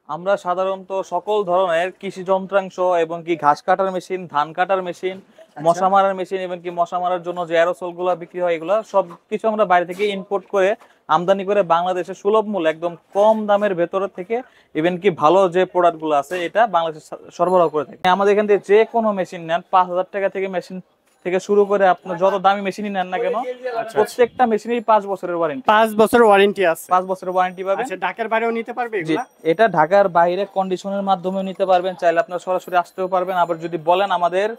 আমরা সাধারণত সকল ধরনের কৃষি যন্ত্রাংশ এবং কি ঘাস কাটার মেশিন, ধান কাটার মেশিন, আচ্ছা। মশা মারার মেশিন এবং কি মশা মারার জন্য যে অ্যারোসল গুলা বিক্রি হয়, এগুলা সব কিছু আমরা বাইরে থেকে ইম্পোর্ট করে আমদানি করে বাংলাদেশে সুলভ মূল্যে একদম কম দামের ভেতর থেকে ইভেন কি ভালো যে প্রোডাক্ট গুলো আছে এটা বাংলাদেশে সরবরাহ করে থাকি। আমাদের এখান থেকে যে কোনো মেশিন নেন, 5,000 টাকা থেকে মেশিন থেকে শুরু করে আপনার যত দামি মেশিনই নেন না কেন, প্রত্যেকটা মেশিনই 5 বছরের ওয়ারেন্টি। 5 বছর ওয়ারেন্টি আছে। 5 বছরের ওয়ারেন্টি পাবেন। আচ্ছা, ঢাকার বাইরেও নিতে পারবে জি, এগুলা? এটা ঢাকার বাইরে কন্ডিশনের মাধ্যমে নিতে পারবেন, চাইলে আপনারা সরাসরি আসতেও পারবেন। আবার যদি বলেন আমাদের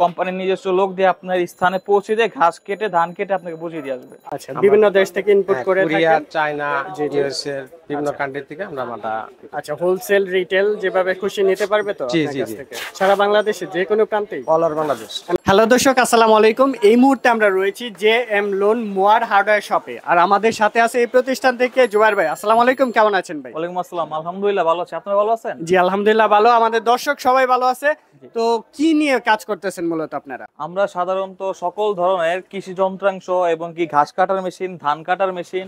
কোম্পানির নিজস্ব লোক দিয়ে আপনার স্থানে পৌঁছে দিয়ে ঘাস কেটে ধান কেটে আপনাকে বুঝিয়ে দিয়ে আসবে। আচ্ছা, বিভিন্ন দেশ থেকে ইনপুট করে কোরিয়া, থাকেন। চায়না, ইউএসএ বিভিন্ন কান্ট্রি থেকে আমরা মালটা। আচ্ছা, হোলসেল রিটেল যেভাবে খুশি নিতে পারবে তো জি, আপনার জি, কাছ জি। থেকে সারা বাংলাদেশে যে কোনো প্রান্তেই? All over Bangladesh. হ্যালো দর্শক, আসসালামু আলাইকুম। এই মুহূর্তে আমরা রয়েছি জে এম লোন মোয়ার হার্ডওয়্যার শপে, আর আমাদের সাথে আছে এই প্রতিষ্ঠান থেকে জুবাইর ভাই। আসসালামু আলাইকুম, কেমন আছেন ভাই? ওয়ালাইকুম আসসালাম, আলহামদুলিল্লাহ ভালো আছি। আপনারা ভালো আছেন? জি আলহামদুলিল্লাহ ভালো, আমাদের দর্শক সবাই ভালো আছে। তো কি নিয়ে কাজ করতেছেন মূলত আপনারা? আমরা সাধারণত সকল ধরনের কৃষি যন্ত্রাংশ এবং কি ঘাস কাটার মেশিন, ধান কাটার মেশিন,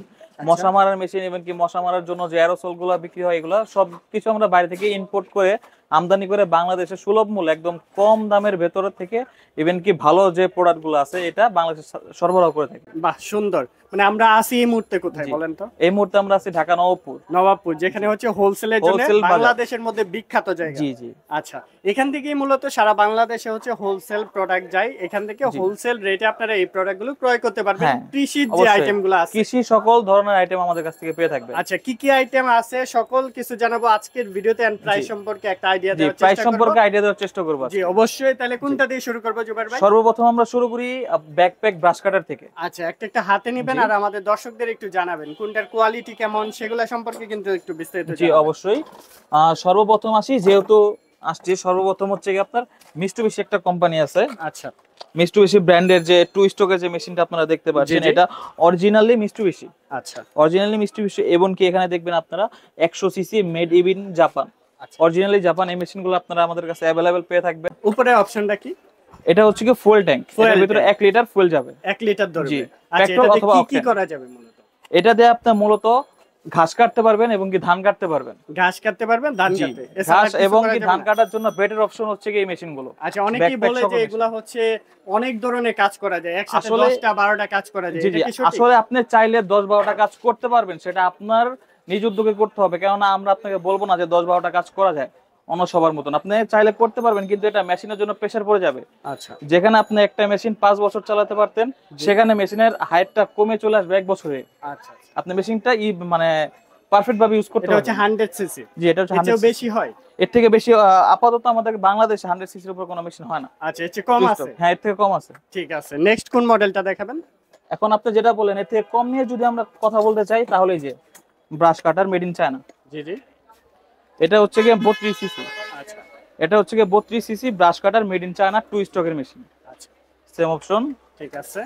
মশা মারার মেশিন এবং কি মশা মারার জন্য যে অ্যারোসল গুলা বিক্রি হয়, এগুলা সব কিছু আমরা বাইরে থেকে ইম্পোর্ট করে আমদানি করে বাংলাদেশে সুলভ মূল্যে একদম কম দামের ভেতর থেকে ইভেন কি ভালো যে প্রোডাক্ট গুলো আছে এটা বাংলাদেশে সরবরাহ করে থাকি। বাহ, সুন্দর। মানে আমরা আছি এই মুহূর্তে কোথায় জি। বলেন তো? এই মুহূর্তে আমরা আছি ঢাকা নবাবপুর। নবাবপুর, যেখানে হচ্ছে হোলসেলের জন্য Wholesale বাজার। বাংলাদেশের মধ্যে বিখ্যাত জায়গা। জি জি আচ্ছা, এখান থেকেই মূলত সারা বাংলাদেশে হচ্ছে হোলসেল প্রোডাক্ট যায়। এখান থেকে জি। হোলসেল রেটে আপনারা এই প্রোডাক্টগুলো ক্রয় করতে পারবেন। হ্যাঁ, কৃষির যে অবশ্যই। আইটেমগুলো আছে। কৃষি সকল ধরনের আইটেম আমাদের কাছ থেকে পেয়ে থাকবেন। আচ্ছা, কি কি আইটেম আছে সকল কিছু জানাবো আজকের ভিডিওতে, এন্ড প্রাইস জি। সম্পর্কে একটা আইডিয়া জি, দেওয়ার প্রাইস চেষ্টা সম্পর্কে করব। আইডিয়া দেওয়ার চেষ্টা করব জি আজকে। অবশ্যই। তাহলে কোনটা দিয়ে শুরু করব জুবাইর ভাই? সর্বপ্রথম আমরা শুরু করি ব্যাকপ্যাক ব্রাশ কাটার থেকে। আচ্ছা, একটা একটা হাতে নেবেন জি। আর আমাদের দর্শকদের একটু জানাবেন কোনটার কোয়ালিটি কেমন, সেগুলো সম্পর্কে কিন্তু একটু বিস্তারিত জি জানাবেন। অবশ্যই। সর্বপ্রথম আসি, যেহেতু আসছি সর্বপ্রথম হচ্ছে কি আপনার মিস্টুবিশি একটা কোম্পানি আছে। আচ্ছা মিস্টুবিশি ব্র্যান্ডের যে টু স্ট্রোকের যে মেশিনটা আপনারা দেখতে পাচ্ছেন, জি। এটা অরিজিনালি মিস্টুবিশি। আচ্ছা অরিজিনালি মিস্টুবিশি এবং কি এখানে দেখবেন আপনারা 100 সিসি মেড ইন জাপান। আচ্ছা। Originally Japan. এই মেশিনগুলো আপনারা আমাদের কাছে অ্যাভেলেবেল পেয়ে থাকবেন। উপরে অপশনটা কি? এটা হচ্ছে কি ফুয়েল ট্যাঙ্ক। Fuel এর ভিতরে tank। 1 লিটার ফুয়েল যাবে। 1 লিটার জি। ধরবে। আচ্ছা, পেট্রোল এটাতে অথবা কি কি অকটেন। করা যাবে মূলত? এটা দিয়ে আপনি মূলত ঘাস কাটতে পারবেন এবং কি ধান কাটতে পারবেন। ঘাস কাটতে পারবেন, ধান জি, কাটতে। এছাড়া ঘাস কিছু এবং করা কি যাবে ধান না? কাটার জন্য বেটার অপশন হচ্ছে কি এই মেশিনগুলো। আচ্ছা, অনেকেই Backpack বলে সহ যে মেশিন। এগুলা হচ্ছে অনেক ধরনের কাজ করা যায়, একসাথে আসলে- 10টা 12টা কাজ করা যায়। জি এটা জি, কি সঠিক? আসলে আপনি চাইলে 10-12টা কাজ করতে পারবেন, সেটা আপনার নিজ উদ্যোগে করতে হবে। কেননা আমরা আপনাকে বলবো না যে 10-12টা কাজ করা যায় অন্য সবার মতন। আপনি চাইলে করতে পারবেন, কিন্তু এটা মেশিনের জন্য প্রেসার পড়ে যাবে। আচ্ছা যেখানে আপনি একটা মেশিন 5 বছর চালাতে পারতেন, সেখানে মেশিনের হাইটটা কমে চলে আসবে 1 বছরে। আচ্ছা। আপনি মেশিনটা মানে পারফেক্ট ভাবে ইউজ করতে এটা হচ্ছে পারবেন। 100 সিসি। জি, এটা হচ্ছে এর চেয়েও 100 বেশি হয়? এর থেকে বেশি আপাতত আমাদের বাংলাদেশে 100 সিসির উপর কোনো মেশিন হয় না। আচ্ছা, এর চেয়ে কম Two আছে? stroke। হ্যাঁ, এর থেকে কম আছে। ঠিক আছে, নেক্সট কোন মডেলটা দেখাবেন? এখন আপনি যেটা বলেন, এর থেকে কম নিয়ে যদি আমরা কথা বলতে চাই, তাহলে এই যে brush cutter made in China. জি জি। এটা হচ্ছে গিয়ে 32 সিসি। আচ্ছা এটা হচ্ছে গিয়ে 32 CC brush cutter made in China two স্ট্রোকের মেশিন। আচ্ছা, সেম অপশন। ঠিক আছে।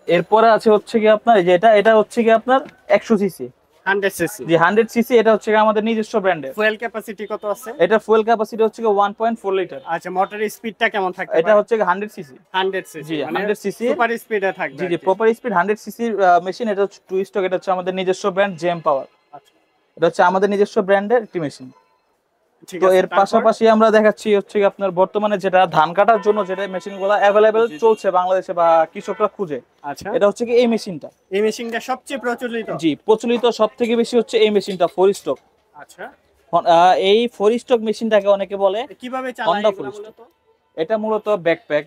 এরপরে আছে হচ্ছে কি আপনার এই যে এটা হচ্ছে কি আপনার 100 সিসি। 100 সিসি। যে 100 সিসি, এটা হচ্ছে কি আমাদের নিজস্ব ব্র্যান্ডের। ফুয়েল ক্যাপাসিটি কত আছে? এটা ফুয়েল ক্যাপাসিটি হচ্ছে কি 1.4 লিটার। আচ্ছা, মোটরের স্পিডটা কেমন থাকবে? এটা হচ্ছে কি 100 সিসি। 100 সিসি। জি, 100 সিসি। সুপার স্পিডে থাকবে। জি জি, প্রপার স্পিড 100 সিসি মেশিন। এটা হচ্ছে টু স্ট্রোক। এটা হচ্ছে আমাদের নিজস্ব ব্র্যান্ড জেম পাওয়ার। আচ্ছা, এটা হচ্ছে আমাদের নিজস্ব ব্র্যান্ডের একটি মেশিন। ঠিক তো আছে। এর তারপর? পাশাপাশি আমরা দেখাচ্ছি হচ্ছে কি আপনার বর্তমানে যেটা ধান কাটার জন্য যেটা মেশিনগুলো অ্যাভেলেবেল চলছে বাংলাদেশে বা কৃষকরা খুঁজে, আচ্ছা, এটা হচ্ছে কি এই মেশিনটা। এই মেশিনটা সবচেয়ে প্রচলিত? জি, প্রচলিত সব থেকে বেশি হচ্ছে এই মেশিনটা 4 স্ট্রোক। আচ্ছা, এই 4 স্ট্রোক মেশিনটাকে অনেকে বলে কিভাবে চালায় Honda এগুলা Forest। মূলত? এটা মূলত ব্যাকপ্যাক।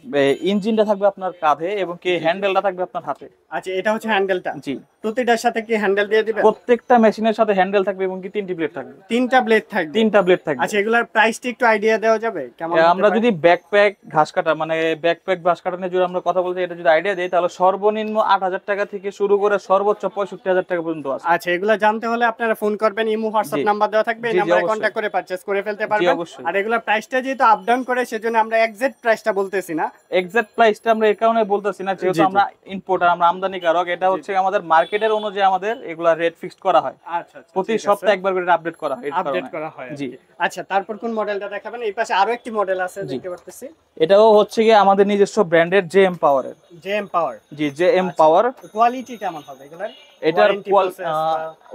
ইঞ্জিনটা থাকবে আপনার কাঁধে এবং কি হ্যান্ডেলটা থাকবে আপনার হাতে। আচ্ছা, এটা হচ্ছে হ্যান্ডেলটা। জি, প্রতিটার সাথে কি হ্যান্ডেল দিয়ে দিবেন? প্রত্যেকটা মেশিনের সাথে হ্যান্ডেল থাকবে এবং কি 3টি ব্লেড থাকবে। 3টা ব্লেড থাকবে? 3টা ব্লেড থাকবে। আচ্ছা, এগুলার প্রাইসটা একটু আইডিয়া দেওয়া যাবে কেমন হতে আমরা পারে? যদি ব্যাকপ্যাক ঘাস কাটা মানে ব্যাকপ্যাক ঘাস কাটা নিয়ে যদি আমরা কথা বলতে, এটা যদি আইডিয়া দেই, তাহলে সর্বনিম্ন 8,000 টাকা থেকে শুরু করে সর্বোচ্চ 65,000 টাকা পর্যন্ত আছে। আচ্ছা, এগুলা জানতে হলে আপনারা ফোন করবেন, ইমো হোয়াটসঅ্যাপ জি। নাম্বার দেওয়া থাকবে, এই জি, জি, নম্বরে অবশ্যই। কন্টাক্ট করে পারচেজ করে ফেলতে জি, পারবেন। অবশ্যই। আর এগুলার প্রাইসটা যেহেতু আপ ডাউন করে, সেজন্য আমরা এক্সাক্ট এক্সাক্ট প্রাইসটা বলতেছি না, এক্সাক্ট প্রাইসটা আমরা এই কারণে বলতেছি না, যেহেতু আমরা ইম্পোর্টার, আমরা আমদানিকারক। এটা হচ্ছে আমাদের মার্কেটের অনুযায়ী আমাদের এগুলা রেট ফিক্সড করা হয়। আচ্ছা আচ্ছা, প্রতি সপ্তাহে একবার করে আপডেট করা হয়, আপডেট করা হয়। জি। আচ্ছা, তারপর কোন মডেলটা দেখাবেন? এই পাশে আরো একটি মডেল আছে দেখতে পাচ্ছি, এটাও হচ্ছে কি আমাদের নিজস্ব ব্র্যান্ডের জেএম পাওয়ার এর। জেএম পাওয়ার। জি, জেএম পাওয়ার। কোয়ালিটি কেমন হবে এগুলার? এটার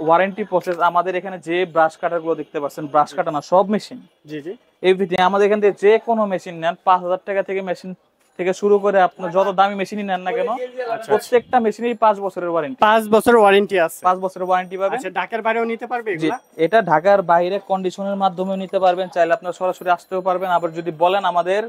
ওয়ারেন্টি প্রসেস, আমাদের এখানে যে ব্রাশ কাটার গুলো দেখতে পাচ্ছেন, ব্রাশ কাটা না, সব মেশিন, জি জি, এভরিথিং আমাদের এখান থেকে যে কোনো মেশিন নেন, 5,000 টাকা থেকে মেশিন থেকে শুরু করে আপনার যত দামি মেশিনই নেন না কেন, প্রত্যেকটা মেশিনেরই 5 বছরের ওয়ারেন্টি। 5 বছর ওয়ারেন্টি আছে। 5 বছরের ওয়ারেন্টি পাবেন। আচ্ছা, ঢাকার বাইরেও নিতে পারবে জি, এগুলা? এটা ঢাকার বাইরে কন্ডিশনের মাধ্যমেও নিতে পারবেন, চাইলে আপনারা সরাসরি আসতেও পারবেন। আবার যদি বলেন আমাদের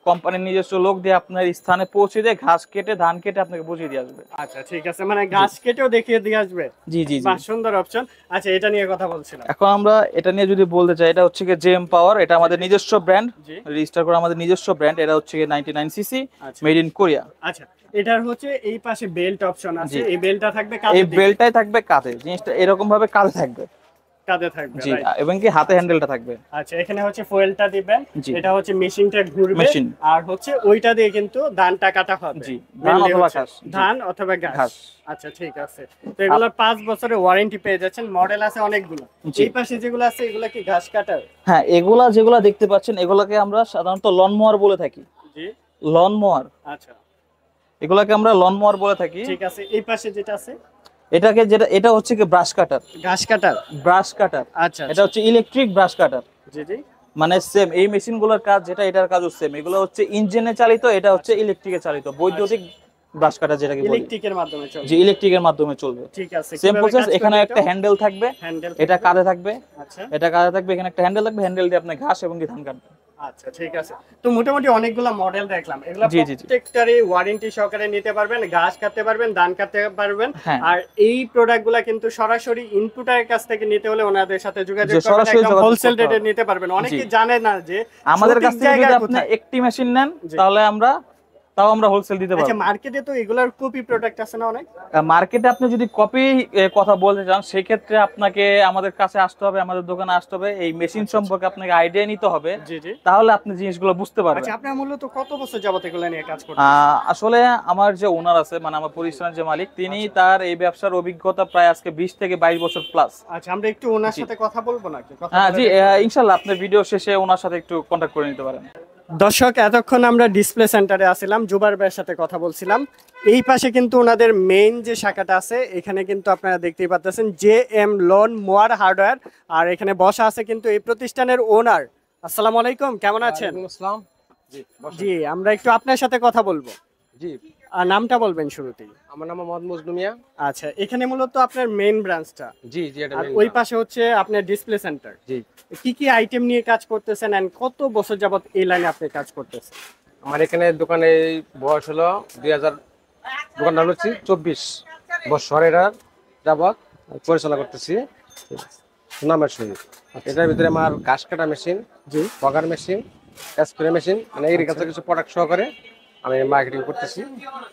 কোম্পানির নিজস্ব লোক দিয়ে আপনার স্থানে পৌঁছে দিয়ে ঘাস কেটে ধান কেটে আপনাকে বুঝিয়ে দিয়ে আসবে। আচ্ছা ঠিক আছে, মানে ঘাস কেটেও দেখিয়ে দিয়ে আসবে। জি জি জি, বাহ, সুন্দর অপশন। আচ্ছা, এটা নিয়ে কথা বলছিলাম। এখন আমরা এটা নিয়ে যদি বলতে চাই, এটা হচ্ছে কি জেএম পাওয়ার, এটা আমাদের নিজস্ব ব্র্যান্ড, জি। রেজিস্টার করা আমাদের নিজস্ব ব্র্যান্ড। এটা হচ্ছে কি 99 সিসি, আচ্ছা। Made in Korea. আচ্ছা, এটার হচ্ছে এই পাশে বেল্ট অপশন আছে, জি। এই বেল্টটা থাকবে এই কাঁধের দিকে। বেল্টটাই থাকবে কাঁধে, জিনিসটা এরকম ভাবে কাঁধে থাকবে। কাঁধে থাকবে, জি, right? এবং কি হাতে হ্যান্ডেলটা থাকবে। আচ্ছা, এখানে হচ্ছে ফুয়েলটা দিবেন, জি। এটা হচ্ছে মেশিনটা ঘুরবে, মেশিন। আর হচ্ছে ওইটা দিয়ে কিন্তু ধানটা কাটা হবে। জি, ধান Mainly অথবা হচ্ছে ঘাস। জি। ধান অথবা ঘাস। ঘাস। আচ্ছা ঠিক আছে, তো এগুলো 5 বছরের ওয়ারেন্টি পেয়ে যাচ্ছেন। মডেল আছে অনেকগুলো। জি। এই পাশে যেগুলো আছে এগুলো কি ঘাস কাটার? হ্যাঁ, এগুলা যেগুলা দেখতে পাচ্ছেন, এগুলাকে আমরা সাধারণত লন মোয়ার বলে থাকি। জি। লন মোয়ার, আচ্ছা এগুলাকে আমরা লন মোয়ার বলে থাকি। ঠিক আছে, এই পাশে যেটা আছে এটাকে এটা হচ্ছে কি ব্রাশ কাটার। ঘাস কাটার। ব্রাশ কাটার, আচ্ছা এটা হচ্ছে ইলেকট্রিক ব্রাশ কাটার। জি জি, মানে সেম এই মেশিনগুলোর কাজ যেটা, এটার কাজও সেম। এগুলো হচ্ছে ইঞ্জিনে চালিত, এটা হচ্ছে ইলেকট্রিকে চালিত, বৈদ্যুতিক ব্রাশ কাটার যেটাকে বলি। ইলেকট্রিকের মাধ্যমে চলে। যে ইলেকট্রিকের মাধ্যমে চলবে। ঠিক আছে, সেম প্রসেস। এখানে একটা হ্যান্ডেল থাকবে, হ্যান্ডেল, এটা কাঁধে থাকবে, আচ্ছা এটা কাঁধে থাকবে, এখানে একটা হ্যান্ডেল থাকবে, হ্যান্ডেল দিয়ে আপনি ঘাস এবং কি ধান কাটবেন। আচ্ছা ঠিক আছে, তো মোটামুটি অনেকগুলা মডেল দেখলাম, এগুলা জি, জি, জি। প্রত্যেকটারই ওয়ারেন্টি সহকারে নিতে পারবেন, ঘাস কাটতে পারবেন, ধান কাটতে পারবেন। হ্যাঁ। আর এই প্রোডাক্টগুলা কিন্তু সরাসরি ইনপুটের কাছ থেকে নিতে হলে ওনাদের সাথে যোগাযোগ যে করবেন, সরাসরি একদম যোগাযোগ হোলসেল করতে রেটে হবে। নিতে পারবেন। অনেকে জি। জানে না যে আমাদের সঠিক কাছ থেকে জায়গা যদি আপনি কোথায়। একটি মেশিন নেন, জি। তাহলে তাও আমরা হোলসেল দিতে আচ্ছা, পারবো। মার্কেটে তো এগুলার কপি প্রোডাক্ট আছে না অনেক? মার্কেটে আপনি যদি কপি কথা বলতে চান, সেই ক্ষেত্রে আপনাকে আমাদের কাছে আসতে হবে, আমাদের দোকানে আসতে হবে, এই মেশিন সম্পর্কে আপনাকে আইডিয়া নিতে হবে, জি জি। তাহলে আপনি জিনিসগুলো বুঝতে পারবেন। আচ্ছা, আপনার মূলত কত বছর যাবত এগুলা নিয়ে কাজ করছেন? আসলে আমার যে ওনার আছে, মানে আমার প্রতিষ্ঠানের যে মালিক, তিনি তার এই ব্যবসার অভিজ্ঞতা প্রায় আজকে 20 থেকে 22 বছর প্লাস। আচ্ছা, আমরা একটু ওনার সাথে কথা বলবো নাকি? কথা হ্যাঁ বলে জি, দেখতে ইনশাল্লাহ আপনি ভিডিও শেষে ওনার সাথে একটু কন্ট্যাক্ট করে নিতে পারেন। দর্শক, এতক্ষণ আমরা ডিসপ্লে সেন্টারে আসছিলাম, জুবাইর ভাইয়ের সাথে কথা বলছিলাম। এই পাশে কিন্তু ওনাদের মেইন যে শাখাটা আছে, এখানে কিন্তু আপনারা দেখতেই পাচ্ছেন জেএম লোন মোয়ার হার্ডওয়্যার। আর এখানে বসা আছে কিন্তু এই প্রতিষ্ঠানের ওনার। আসসালামু আলাইকুম, কেমন আছেন? আসসালাম। জি, জি, আমরা একটু আপনার সাথে কথা বলবো। জি, আর নামটা বলবেন শুরুতেই। আমার নাম মোহাম্মদ মজনু মিয়া। আচ্ছা, এখানে মূলত আপনার মেইন ব্রাঞ্চটা, জি জি, এটা আর main ওই branch। পাশে হচ্ছে আপনার ডিসপ্লে সেন্টার। জি, কি কি আইটেম নিয়ে কাজ করতেছেন এন্ড কত বছর যাবত এই লাইনে আপনি কাজ করতেছেন? আমার এখানে দোকানে বয়স হলো 2000, দোকানটা হচ্ছে 24 বছর এরা যাবত পরিচালনা করতেছি সুনামের সহিত। এটার ভিতরে আমার ঘাস কাটা মেশিন, জি। বগার মেশিন, স্প্রে মেশিন, মানে এগ্রিকালচার কিছু প্রোডাক্ট সহকারে আমি মার্কেটিং করতেছি,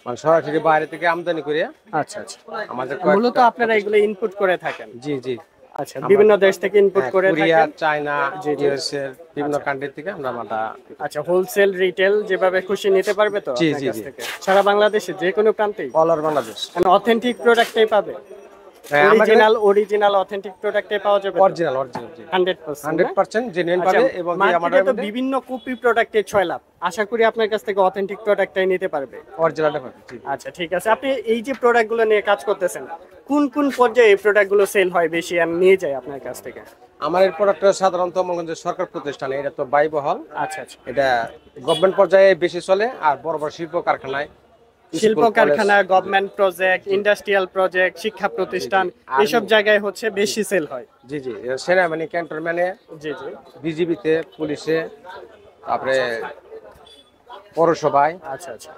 মানে সরাসরি বাইরে থেকে আমদানি করে আচ্ছা আচ্ছা, আমাদের মূলত আপনারা এগুলো ইনপুট করে থাকেন? জি জি, আচ্ছা, বিভিন্ন দেশ থেকে ইনপুট করে কোরিয়া, থাকেন? চায়না, ইউএসএ বিভিন্ন কান্ট্রি থেকে আমরা মালটা। আচ্ছা, হোলসেল রিটেল যেভাবে খুশি নিতে পারবে তো জি, আপনার জি, কাছ জি। থেকে? সারা বাংলাদেশে যে কোনো প্রান্তেই অল ওভার বাংলাদেশ। অথেন্টিক প্রোডাক্টটাই পাবে? হ্যাঁ, আমাদের অরিজিনাল অথেন্টিক প্রোডাক্টটাই পাওয়া যাবে? অরিজিনাল অরিজিনাল জি, 100%? 100% জেনুইন আচ্ছা, পাবে। এবং কি আমাদের মার্কেটে তো বিভিন্ন কপি প্রোডাক্টের 6 লাভ, আশা করি আপনার কাছ থেকে অথেন্টিক প্রোডাক্টটাই নিতে পারবে। অরিজিনালটা পাবে। জি, আচ্ছা ঠিক আছে, আপনি এই যে প্রোডাক্টগুলো নিয়ে কাজ করতেছেন, কোন কোন পর্যায়ে এই প্রোডাক্টগুলো সেল হয় বেশি আর নিয়ে যায় আপনার কাছ থেকে? আমার এই প্রোডাক্টটা সাধারণত মনে করেন যে সরকার প্রতিষ্ঠানে, এটা তো ব্যয়বহুল, আচ্ছা আচ্ছা, এটা গভর্নমেন্ট পর্যায়ে বেশি চলে। আর বড় বড় শিল্প কারখানায়, শিল্প স্কুল, কারখানা, college, government project, industrial project, শিক্ষা প্রতিষ্ঠান, আর এইসব জায়গায় হচ্ছে বেশি সেল হয়। জি জি, সেনাবাহিনী ক্যান্টনমেন্টে, জি জি, বিজিবিতে, পুলিশে, তারপরে পৌরসভায়, আচ্ছা আচ্ছা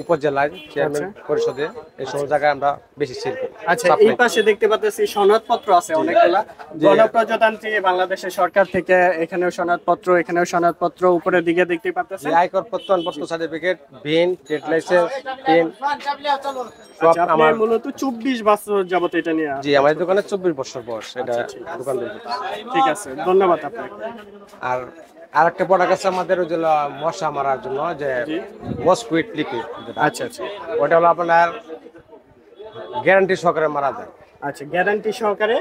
উপজেলায়, চেয়ারম্যান পরিষদে, এই সব জায়গায় আমরা বেশি সেল করি। আচ্ছা। এই পাশে দেখতে পাচ্ছি সনদপত্র আছে অনেকগুলা, গণপ্রজাতন্ত্রী বাংলাদেশের সরকার থেকে, এখানেও সনদপত্র, এখানেও সনদপত্র, উপরের দিকে দেখতে পাচ্ছেন আয়কর প্রত্যয়নপত্র, সার্টিফিকেট, বিন, ট্রেড লাইসেন্স, পেন, সব আচ্ছা, আপনি আমার। মূলত 24 বছর যাবত এটা নিয়ে জি, আমাদের দোকানে 24 বছর বয়স, এটা দোকান। ঠিক আছে, ধন্যবাদ আপনাকে। আর আর একটা প্রোডাক্ট আছে আমাদের ওই যে মশা মারার জন্য, যে মসকুইট লিকুইড, আচ্ছা আচ্ছা ওটা হলো আপনার গ্যারান্টি সহকারে মারা যায়, আচ্ছা, গ্যারান্টি সহকারে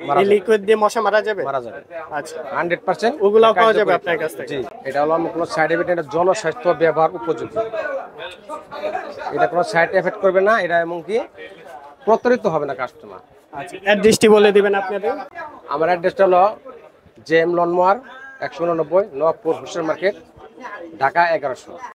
মারা এই যাবে। লিকুইড দিয়ে মশা মারা যাবে? মারা যাবে আচ্ছা, 100%। ওগুলাও পাওয়া যাবে আপনার কাছ থেকে? জি, এটা হলো আমি কোনো সাইড এফেক্ট, এটা জনস্বাস্থ্য ব্যবহার উপযোগী, এটা কোনো সাইড এফেক্ট করবে না, এটা এমনকি প্রতারিত হবে না কাস্টমার। আচ্ছা, অ্যাড্রেসটি বলে দিবেন আপনাদের। আমার অ্যাড্রেসটা হলো JM lawnmower 189 Nawabpur Hossain market, Dhaka 1100।